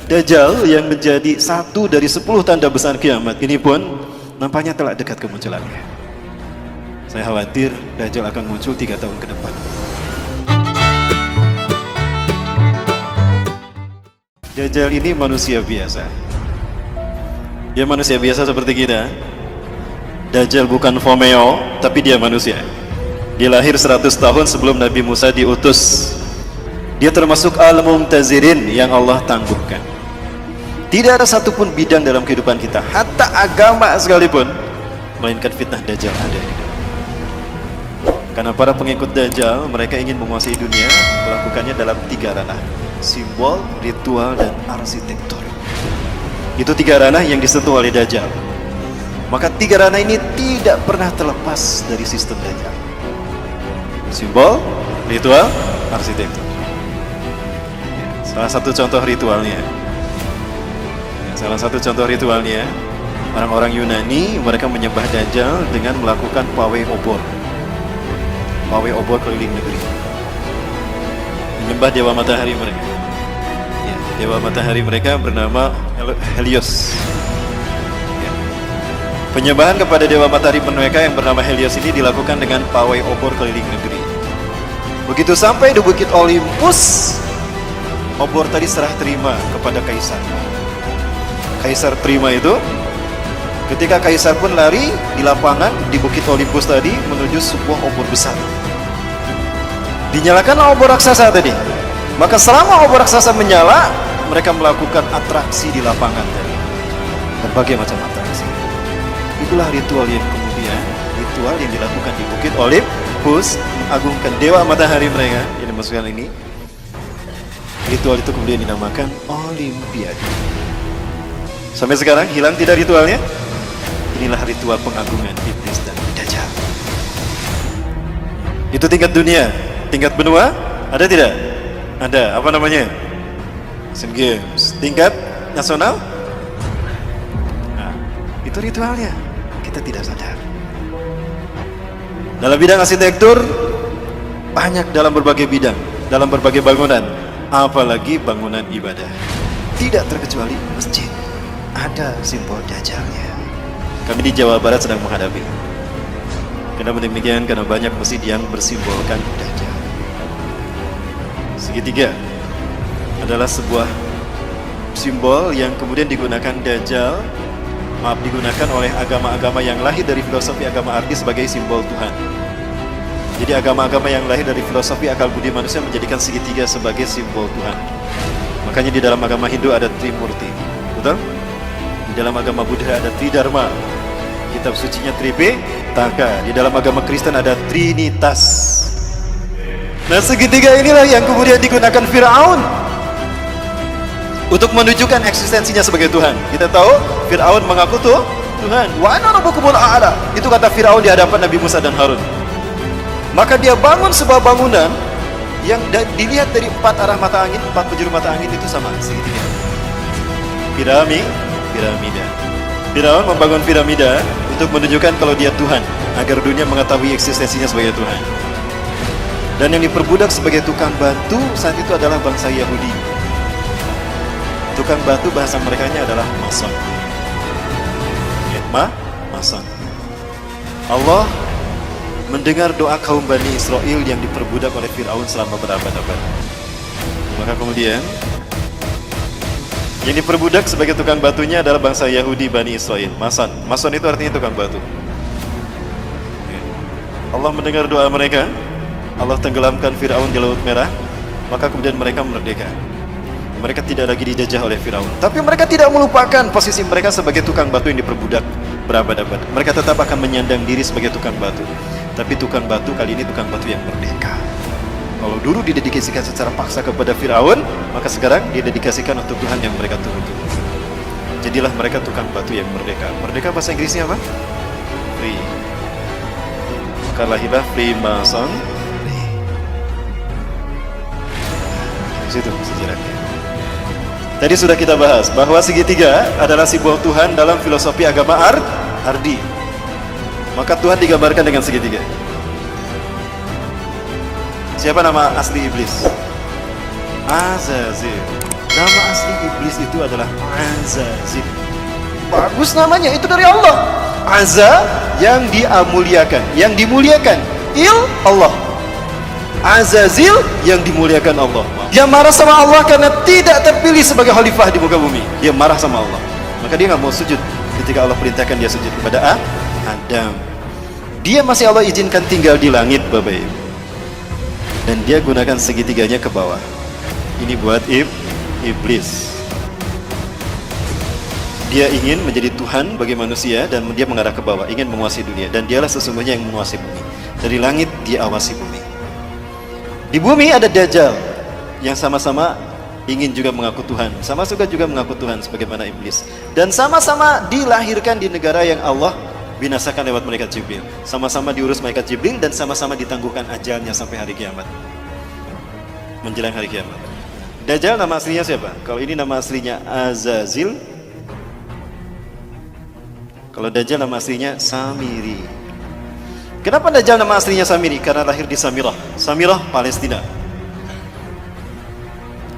Dajjal yang menjadi satu dari 10 tanda besar kiamat ini pun nampaknya telah dekat kemunculannya. Saya khawatir Dajjal akan muncul 3 tahun ke depan. Dajjal ini manusia biasa. Dia manusia biasa seperti kita. Dajjal bukan Fomeo, tapi dia manusia. Dia lahir 100 tahun sebelum Nabi Musa diutus. Dia termasuk al-mumtazirin yang Allah tangguhkan. Tidak ada satupun bidang dalam kehidupan kita, hatta agama sekalipun, melainkan fitnah Dajjal ada di dalam. Karena para pengikut Dajjal, mereka ingin menguasai dunia, melakukannya dalam 3 ranah: simbol, ritual, dan arsitektur. Itu 3 ranah yang disentuh oleh Dajjal. Maka 3 ranah ini tidak pernah terlepas dari sistem Dajjal: simbol, ritual, arsitektur. Salah satu contoh ritualnya, orang-orang Yunani, mereka menyembah Dajjal dengan melakukan pawai obor keliling negeri, menyembah dewa matahari mereka. Ya, dewa matahari mereka bernama Helios. Ya. Penyembahan kepada dewa matahari mereka yang bernama Helios ini dilakukan dengan pawai obor keliling negeri. Begitu sampai di Bukit Olympus, obor tadi serah terima kepada kaisar. Kaisar terima itu. Ketika kaisar pun lari di lapangan di Bukit Olympus tadi menuju sebuah obor besar. Dinyalakan obor raksasa tadi. Maka selama obor raksasa menyala, mereka melakukan atraksi di lapangan tadi. Berbagai macam atraksi. Itulah ritual yang dilakukan di Bukit Olympus, mengagungkan dewa matahari mereka yang dimasukkan ini. Ritual itu kemudian dinamakan Olimpiade. Sampai sekarang hilang tidak ritualnya? Inilah ritual pengagungan iblis dan Dajjal. Itu tingkat dunia. Tingkat benua ada tidak? Ada. Apa namanya? Asian Games. Tingkat nasional? Nah, itu ritualnya. Kita tidak sadar. Dalam bidang arsitektur, banyak dalam berbagai bidang, dalam berbagai bangunan, apalagi bangunan ibadah. Tidak terkecuali masjid, ada simbol Dajjalnya. Kami di Jawa Barat sedang menghadapi. Kenapa demikian? Karena banyak masjid yang bersimbolkan Dajjal. Segitiga adalah sebuah simbol yang kemudian digunakan oleh agama-agama yang lahir dari filosofi agama arti sebagai simbol Tuhan. Jadi agama-agama yang lahir dari filosofi akal budi manusia menjadikan segitiga sebagai simbol Tuhan. Makanya di dalam agama Hindu ada Trimurti, betul? Di dalam agama Buddha ada Tridharma, kitab sucinya Tripitaka. Di dalam agama Kristen ada Trinitas. Nah, segitiga inilah yang kemudian digunakan Firaun untuk menunjukkan eksistensinya sebagai Tuhan. Kita tahu Firaun mengaku tuh Tuhan. Wa ana rabbukumul a'la. Itu kata Firaun di hadapan Nabi Musa dan Harun. Maka dia bangun sebuah bangunan yang dilihat dari 4 arah mata angin, 4 penjuru mata angin itu sama segitiga. Piramida. Firaun membangun piramida untuk menunjukkan kalau dia Tuhan, agar dunia mengetahui eksistensinya sebagai Tuhan. Dan yang diperbudak sebagai tukang batu saat itu adalah bangsa Yahudi. Tukang batu bahasa merekanya adalah mason. Ya, mason. Allah mendengar doa kaum Bani Israel yang diperbudak oleh Firaun selama berabad-abad. Maka kemudian yang diperbudak sebagai tukang batunya adalah bangsa Yahudi Bani Israel. Mason itu artinya tukang batu. Allah mendengar doa mereka. Allah tenggelamkan Firaun di Laut Merah. Maka kemudian mereka merdeka. Mereka tidak lagi dijajah oleh Firaun. Tapi mereka tidak melupakan posisi mereka sebagai tukang batu yang diperbudak berabad-abad. Mereka tetap akan menyandang diri sebagai tukang batu. Tapi tukang batu kali ini tukang batu yang merdeka. Kalau dulu didedikasikan secara paksa kepada Firaun, maka sekarang didedikasikan untuk Tuhan yang mereka turuti. Jadilah mereka tukang batu yang merdeka. Merdeka bahasa Inggrisnya apa? Free. Maka lahirlah Freemason. Di situ sejarahnya. Tadi sudah kita bahas bahwa segitiga adalah simbol Tuhan dalam filosofi agama Ardi. Maka Tuhan digambarkan dengan segitiga. Siapa nama asli iblis? Azazil. Nama asli iblis itu adalah Azazil. Bagus namanya, itu dari Allah. Azza yang dimuliakan, yang dimuliakan. Allah. Azazil yang dimuliakan Allah. Dia marah sama Allah karena tidak terpilih sebagai khalifah di muka bumi. Dia marah sama Allah, maka dia nggak mau sujud ketika Allah perintahkan dia sujud kepada Adam. Dia masih Allah izinkan tinggal di langit, Bapak Ibu, dan dia gunakan segitiganya ke bawah. Ini buat iblis. Dia ingin menjadi Tuhan bagi manusia dan dia mengarah ke bawah, ingin menguasai dunia, dan dialah sesungguhnya yang menguasai bumi. Dari langit dia awasi bumi. Di bumi ada Dajjal yang sama-sama ingin juga mengaku Tuhan, sama juga mengaku Tuhan sebagaimana iblis, dan sama-sama dilahirkan di negara yang Allah binasakan lewat malaikat Jibril. Sama-sama diurus malaikat Jibril dan sama-sama ditangguhkan ajalnya sampai hari kiamat, menjelang hari kiamat. Dajjal nama aslinya siapa? Kalau ini nama aslinya Azazil. Kalau Dajjal nama aslinya Samiri. Kenapa Dajjal nama aslinya Samiri? Karena lahir di Samirah, Palestina.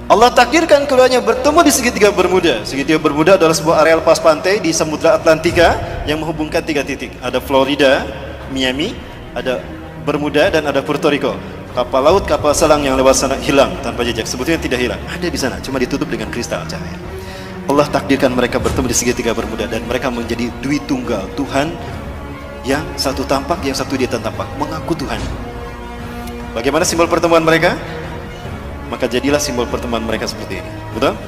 Allah takdirkan keduanya bertemu di segitiga Bermuda. Segitiga Bermuda adalah sebuah area lepas pantai di Samudra Atlantika yang menghubungkan 3 titik. Ada Florida, Miami, ada Bermuda, dan ada Puerto Rico. Kapal laut, kapal selam yang lewat sana hilang tanpa jejak. Sebetulnya tidak hilang, ada di sana, cuma ditutup dengan kristal cahaya. Allah takdirkan mereka bertemu di segitiga Bermuda dan mereka menjadi dui tunggal, Tuhan yang satu tampak, yang satu dia tampak, mengaku Tuhan. Bagaimana simbol pertemuan mereka? Maka jadilah simbol pertemuan mereka seperti ini. Betul?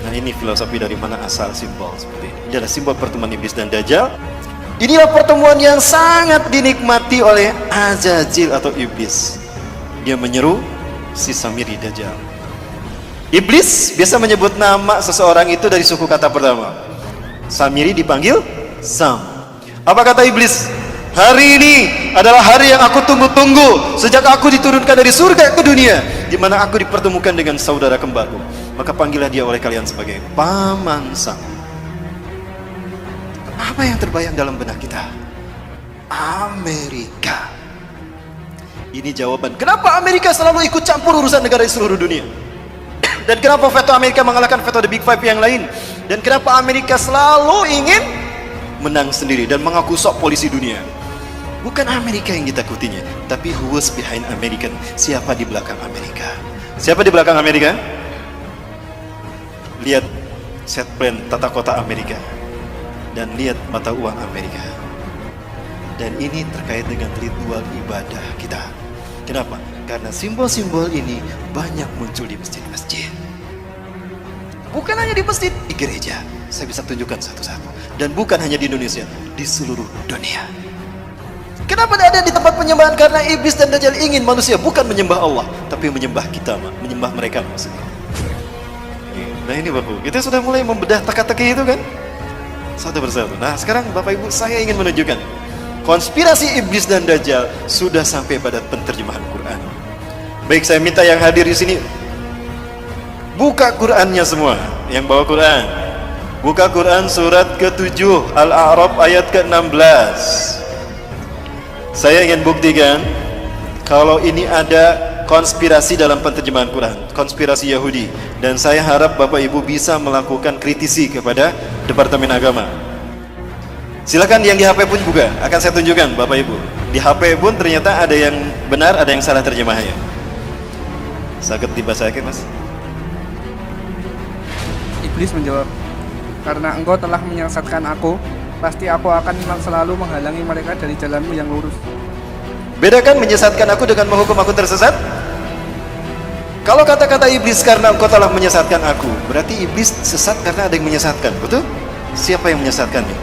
Nah, ini filosofi dari mana asal simbol seperti ini. Ini adalah simbol pertemuan iblis dan Dajjal. Inilah pertemuan yang sangat dinikmati oleh Azazil atau iblis. Dia menyeru si Samiri Dajjal. Iblis biasa menyebut nama seseorang itu dari suku kata pertama. Samiri dipanggil Sam. Apa kata iblis? Hari ini adalah hari yang aku tunggu-tunggu sejak aku diturunkan dari surga ke dunia, di mana aku dipertemukan dengan saudara kembarku. Maka panggillah dia oleh kalian sebagai Paman Sam. Apa yang terbayang dalam benak kita? Amerika. Ini jawaban kenapa Amerika selalu ikut campur urusan negara di seluruh dunia. Dan kenapa veto Amerika mengalahkan veto The Big Five yang lain. Dan kenapa Amerika selalu ingin menang sendiri dan mengaku sok polisi dunia. Bukan Amerika yang ditakutinya, tapi who was behind American. Siapa di belakang Amerika? Siapa di belakang Amerika? Lihat set plan tata kota Amerika dan lihat mata uang Amerika. Dan ini terkait dengan ritual ibadah kita. Kenapa? Karena simbol-simbol ini banyak muncul di masjid-masjid. Bukan hanya di masjid, di gereja. Saya bisa tunjukkan satu-satu. Dan bukan hanya di Indonesia, di seluruh dunia. Kenapa tidak ada di tempat penyembahan? Karena iblis dan Dajjal ingin manusia bukan menyembah Allah, tapi menyembah kita, menyembah mereka maksudnya. Nah ini Bapak, kita sudah mulai membedah teka-teki itu kan? Satu persatu. Nah sekarang Bapak Ibu, saya ingin menunjukkan konspirasi iblis dan Dajjal sudah sampai pada penterjemahan Quran. Baik, saya minta yang hadir di sini buka Qurannya semua. Yang bawa Quran, buka Quran surat ke-7 Al-A'raf ayat ke-16. Saya ingin buktikan kalau ini ada konspirasi dalam penterjemahan Quran, konspirasi Yahudi, dan saya harap Bapak Ibu bisa melakukan kritisi kepada Departemen Agama. Silakan yang di HP pun buka, akan saya tunjukkan Bapak Ibu. Di HP pun ternyata ada yang benar, ada yang salah terjemahnya. Sakit dibacakan Mas. Iblis menjawab, karena engkau telah menyesatkan aku, pasti aku akan selalu menghalangi mereka dari jalanmu yang lurus. Bedakan menyesatkan aku dengan menghukum aku tersesat. Kalau kata-kata iblis karena engkau telah menyesatkan aku, berarti iblis sesat karena ada yang menyesatkan, betul? Siapa yang menyesatkannya?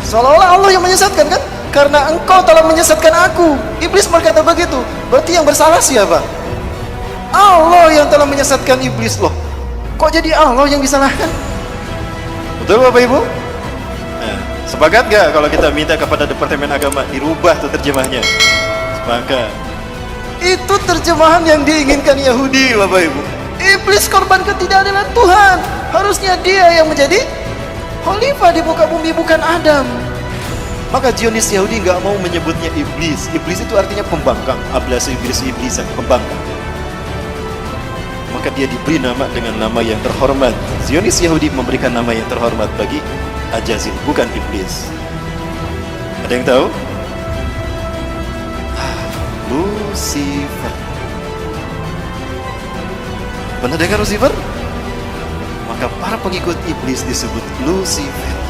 Seolah-olah Allah yang menyesatkan kan? Karena engkau telah menyesatkan aku. Iblis berkata begitu. Berarti yang bersalah siapa? Allah yang telah menyesatkan iblis loh. Kok jadi Allah yang disalahkan? Betul Bapak Ibu? Nah, sepakat gak kalau kita minta kepada Departemen Agama dirubah tuh terjemahnya? Sepakat. Itu terjemahan yang diinginkan Yahudi Bapak Ibu. Iblis korban ketidakadilan Tuhan. Harusnya dia yang menjadi khalifah di muka bumi, bukan Adam. Maka Zionis Yahudi gak mau menyebutnya iblis. Iblis itu artinya pembangkang. Ablas iblis, iblisan, pembangkang. maka dia diberi nama dengan nama yang terhormat. Zionis Yahudi memberikan nama yang terhormat bagi Ajazil, bukan iblis. Ada yang tahu? Lucifer. Pernah dengar Lucifer? Maka para pengikut iblis disebut Lucifer.